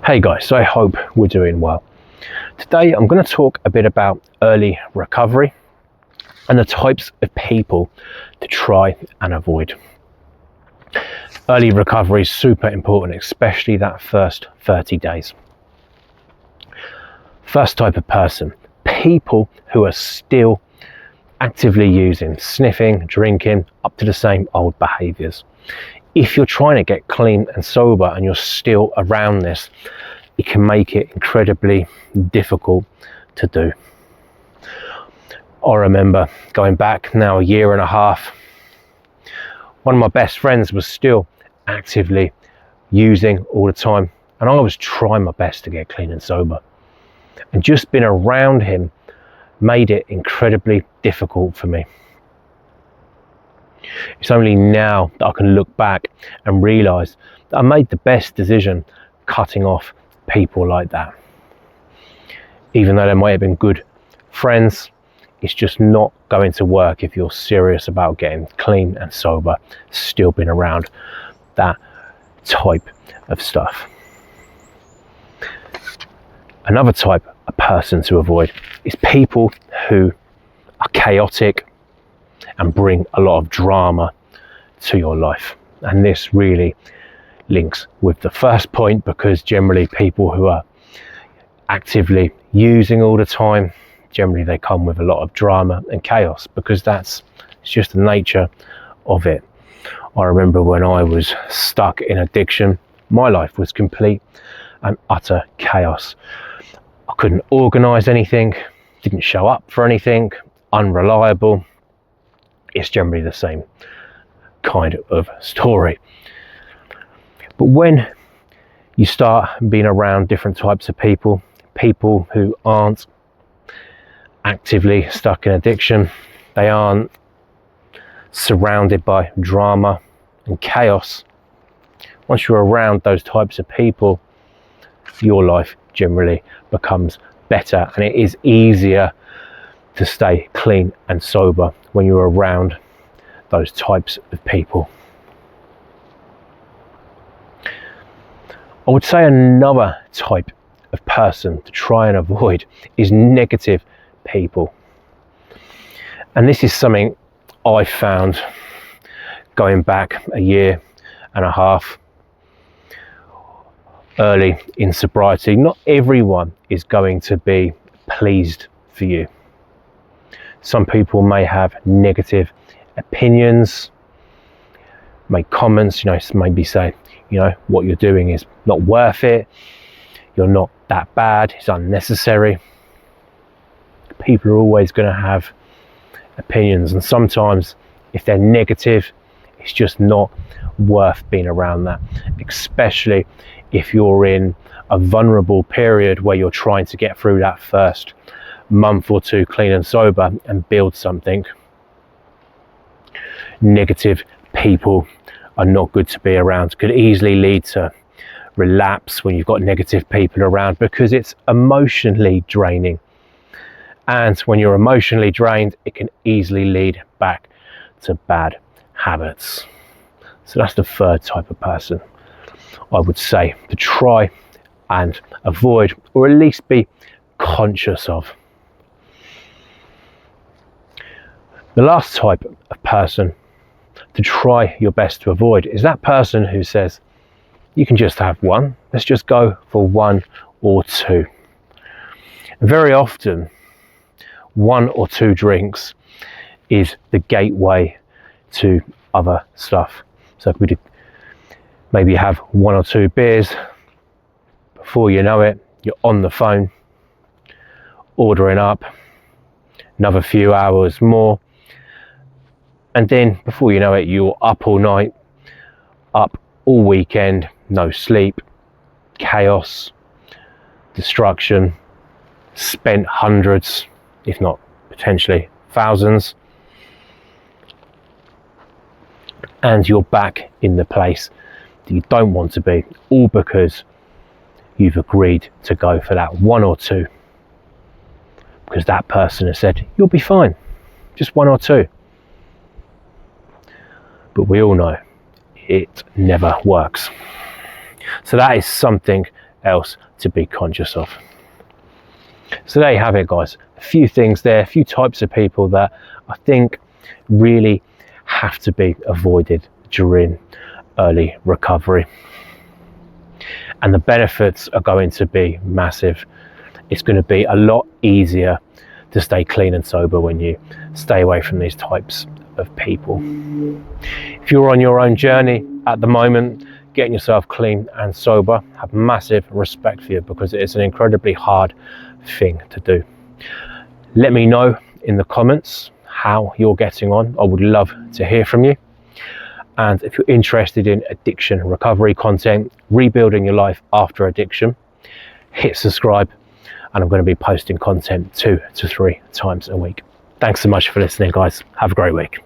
Hey guys, so I hope we're doing well. Today I'm going to talk a bit about early recovery and the types of people to try and avoid. Early recovery is super important, especially that first 30 days. First type of person, people who are still actively using, sniffing, drinking, up to the same old behaviours. If you're trying to get clean and sober and you're still around this, it can make it incredibly difficult to do. I remember going back now a year and a half, one of my best friends was still actively using all the time, and I was trying my best to get clean and sober. And just being around him made it incredibly difficult for me. It's only now that I can look back and realise that I made the best decision cutting off people like that. Even though they might have been good friends, it's just not going to work if you're serious about getting clean and sober, still being around that type of stuff. Another type of person to avoid is people who are chaotic and bring a lot of drama to your life. And this really links with the first point, because generally people who are actively using all the time, generally they come with a lot of drama and chaos, because it's just the nature of it. I remember when I was stuck in addiction, my life was complete and utter chaos. I couldn't organise anything, didn't show up for anything, unreliable. It's generally the same kind of story. But when you start being around different types of people who aren't actively stuck in addiction, they aren't surrounded by drama and chaos, once you're around those types of people, your life generally becomes better, and it is easier to stay clean and sober when you're around those types of people. I would say another type of person to try and avoid is negative people. And this is something I found going back a year and a half early in sobriety. Not everyone is going to be pleased for you. Some people may have negative opinions, make comments, maybe say, what you're doing is not worth it, you're not that bad, it's unnecessary. People are always going to have opinions, and sometimes if they're negative, it's just not worth being around that, especially if you're in a vulnerable period where you're trying to get through that first month or two clean and sober and build something. Negative people are not good to be around. Could easily lead to relapse when you've got negative people around, because it's emotionally draining. And when you're emotionally drained, it can easily lead back to bad habits. So that's the third type of person I would say to try and avoid, or at least be conscious of. The last type of person to try your best to avoid is that person who says, you can just have one, let's just go for one or two. And very often, one or two drinks is the gateway to other stuff. So if we did maybe have one or two beers, before you know it, you're on the phone, ordering up another few hours more. And then before you know it, you're up all night, up all weekend, no sleep, chaos, destruction, spent hundreds, if not potentially thousands. And you're back in the place that you don't want to be, all because you've agreed to go for that one or two. Because that person has said, you'll be fine, just one or two. But we all know it never works. So that is something else to be conscious of. So there you have it, guys. A few things there, a few types of people that I think really have to be avoided during early recovery. And the benefits are going to be massive. It's going to be a lot easier to stay clean and sober when you stay away from these types of people. If you're on your own journey at the moment, getting yourself clean and sober, have massive respect for you, because it is an incredibly hard thing to do. Let me know in the comments how you're getting on. I would love to hear from you. And if you're interested in addiction recovery content, rebuilding your life after addiction, hit subscribe, and I'm going to be posting content 2 to 3 times a week. Thanks so much for listening, guys. Have a great week.